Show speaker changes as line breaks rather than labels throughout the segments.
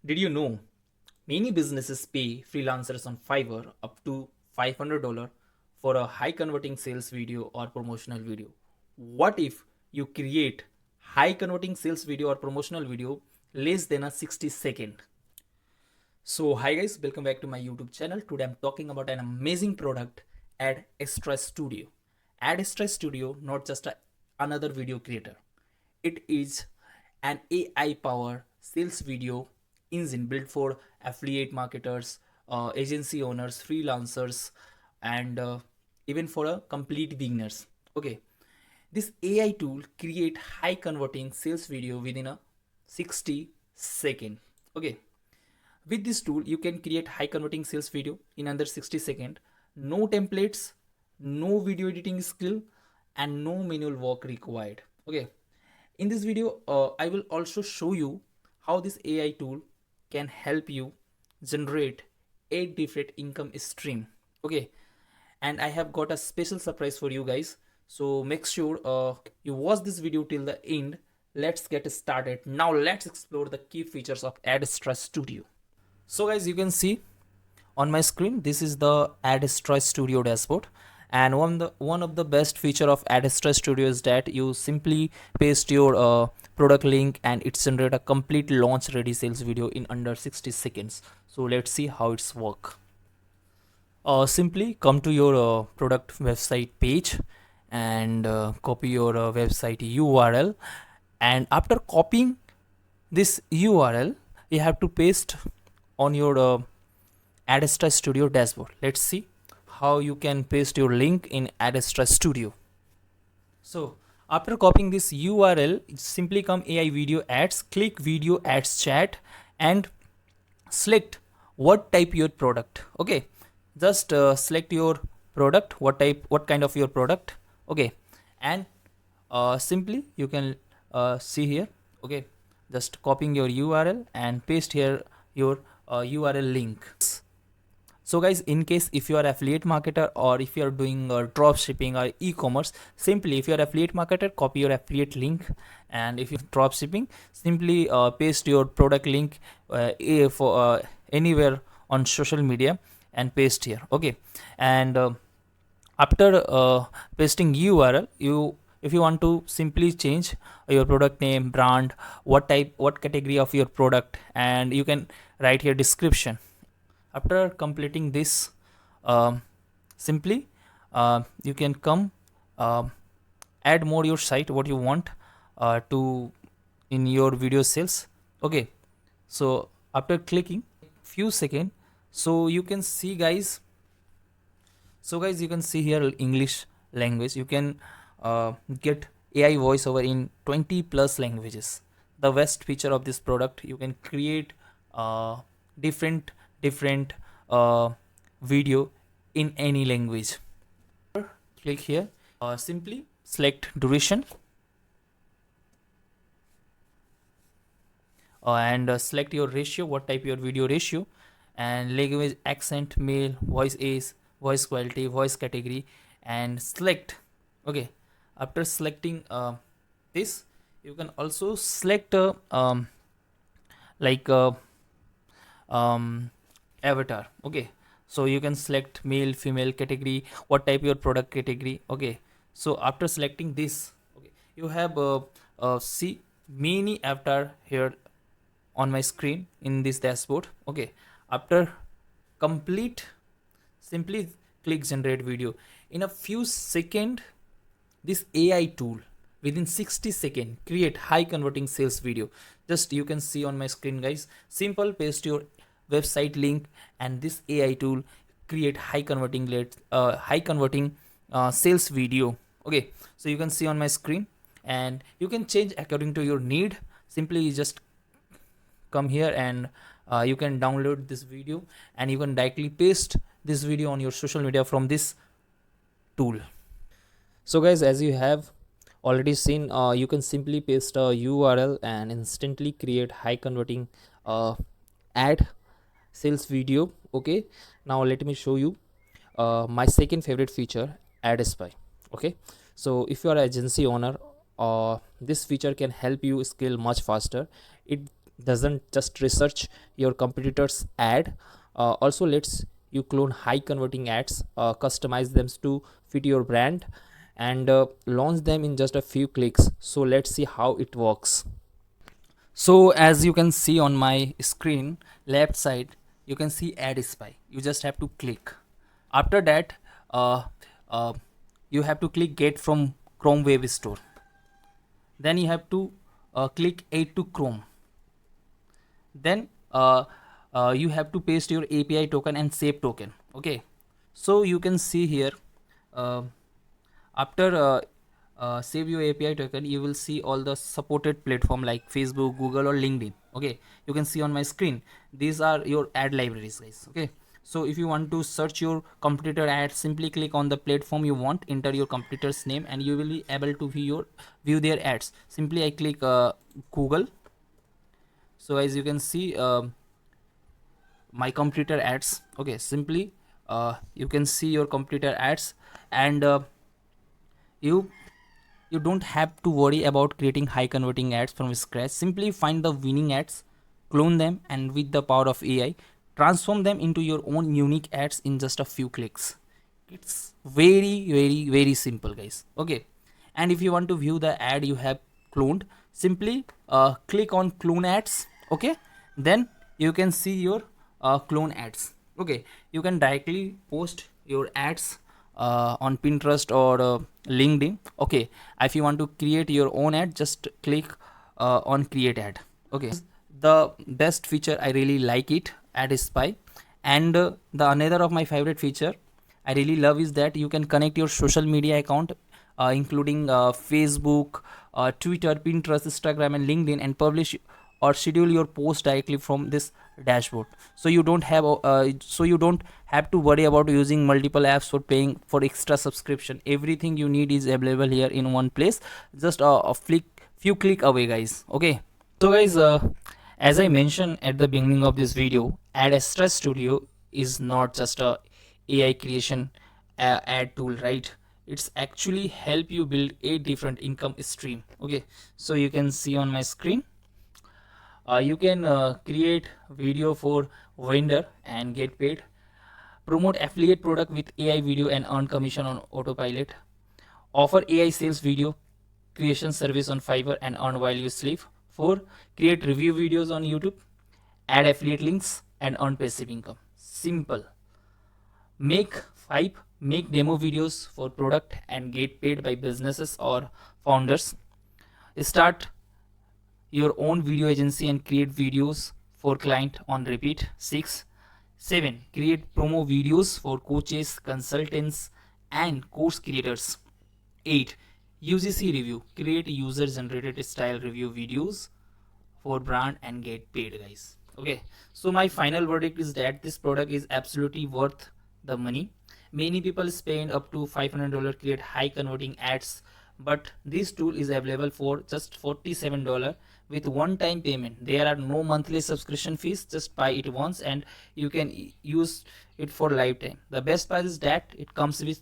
Did you know many businesses pay freelancers on Fiverr up to $500 for a high converting sales video or promotional video? What if you create high converting sales video or promotional video less than a 60-second? So hi guys, welcome back to my YouTube channel. Today I'm talking about an amazing product, AdAstra Studio. AdAstra Studio, not just another video creator. It is an AI powered sales video engine built for affiliate marketers, agency owners, freelancers, and even for a complete beginners. Okay, this AI tool create high converting sales video within a 60-second. Okay, with this tool, you can create high converting sales video in under 60 seconds. No templates, no video editing skill, and no manual work required. Okay. In this video, I will also show you how this AI tool can help you generate 8 different income stream. Okay. And I have got a special surprise for you guys. So make sure you watch this video till the end. Let's get started. Now let's explore the key features of AdAstra Studio. So guys, you can see on my screen, this is the AdAstra Studio dashboard, and one of the best feature of AdAstra Studio is that you simply paste your product link and it generate a complete launch ready sales video in under 60 seconds. So let's see how it's work. Simply come to your product website page and copy your website URL, and after copying this URL you have to paste on your AdAstra Studio dashboard. Let's see how you can paste your link in AdAstra Studio. So after copying this URL, simply come AI video ads, click video ads chat, and select what type your product. Okay, just select your product, what kind of your product. Okay, and simply you can see here. Okay, just copying your URL and paste here your URL link. So guys, in case if you are affiliate marketer or if you are doing drop shipping or e-commerce, simply if you are affiliate marketer, copy your affiliate link, and if you drop shipping, simply paste your product link for anywhere on social media and paste here. Okay, and after pasting URL, if you want to simply change your product name, brand, what category of your product, and you can write here description. After completing this, simply you can come add more your site what you want to in your video sales. Okay, so after clicking few seconds, so you can see guys, you can see here English language. You can get AI voiceover in 20 plus languages. The best feature of this product, you can create different video in any language. Click here, simply select duration and select your ratio, what type your video ratio, and language, accent, male, voice age, voice quality, voice category, and select. Okay, after selecting this, you can also select like avatar. Okay, so you can select male, female category, what type your product category. Okay, so after selecting this, okay, you have see many avatar here on my screen in this dashboard. Okay, after complete, simply click generate video. In a few seconds, this AI tool within 60 seconds create high converting sales video. Just you can see on my screen guys, simple paste your website link and this AI tool create high converting sales video. Okay, so you can see on my screen, and you can change according to your need. Simply you just come here and you can download this video and you can directly paste this video on your social media from this tool. So guys, as you have already seen, you can simply paste a URL and instantly create high converting ad sales video. Okay, now let me show you my second favorite feature, AdSpy. Okay, so if you are an agency owner, this feature can help you scale much faster. It doesn't just research your competitors ad, also lets you clone high converting ads, customize them to fit your brand, and launch them in just a few clicks. So let's see how it works. So as you can see on my screen left side, you can see Ad Spy. You just have to click. After that, uh, uh, you have to click Get from Chrome Web Store. Then you have to click Add to Chrome. Then you have to paste your API token and save token. Okay, so you can see here, uh, after save your API token, you will see all the supported platform like Facebook, Google, or LinkedIn. Okay, you can see on my screen, these are your ad libraries, guys. Okay, so if you want to search your competitor ad, simply click on the platform you want, enter your competitor's name, and you will be able to view their ads. Simply I click Google. So as you can see, my competitor ads. Okay, simply you can see your competitor ads, and you you don't have to worry about creating high converting ads from scratch. Simply find the winning ads, clone them, and with the power of AI, transform them into your own unique ads in just a few clicks. It's very simple, guys. Okay, and if you want to view the ad you have cloned, simply click on clone ads. Okay, then you can see your clone ads. Okay, you can directly post your ads on Pinterest or LinkedIn. Okay, if you want to create your own ad, just click on create ad. Okay, the best feature, I really like it, Ad Spy. And the another of my favorite feature I really love is that you can connect your social media account, including Facebook, Twitter, Pinterest, Instagram, and LinkedIn, and publish or schedule your post directly from this dashboard. So you don't have to worry about using multiple apps for paying for extra subscription. Everything you need is available here in one place, just a few click away, guys. Okay, so guys, as I mentioned at the beginning of this video, AdAstra Studio is not just a AI creation ad tool, right? It's actually help you build a different income stream. Okay, so you can see on my screen, you can create video for vendor and get paid, promote affiliate product with AI video and earn commission on autopilot, offer AI sales video creation service on Fiverr and earn while you sleep. 4. Create review videos on YouTube, add affiliate links and earn passive income. Simple. Make 5. Make demo videos for product and get paid by businesses or founders. Start your own video agency and create videos for client on repeat. 6. 7. Create promo videos for coaches, consultants, and course creators. 8. UGC review. Create user generated style review videos for brand and get paid, guys. Okay, so my final verdict is that this product is absolutely worth the money. Many people spend up to $500 create high converting ads, but this tool is available for just $47 with one time payment. There are no monthly subscription fees, just buy it once and you can use it for lifetime. The best part is that it comes with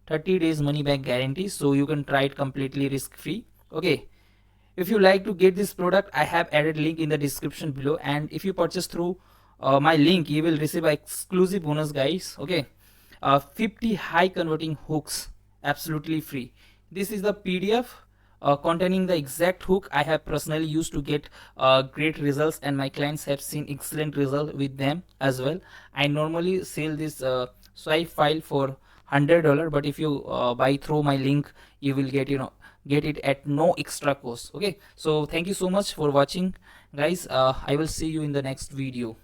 30 days money back guarantee, so you can try it completely risk free. Okay, if you like to get this product, I have added link in the description below, and if you purchase through my link, you will receive exclusive bonus, guys. Okay, 50 high converting hooks absolutely free. This is the PDF containing the exact hook I have personally used to get great results, and my clients have seen excellent result with them as well. I normally sell this swipe file for $100, but if you buy through my link, you will get it at no extra cost. Okay, so thank you so much for watching, guys. I will see you in the next video.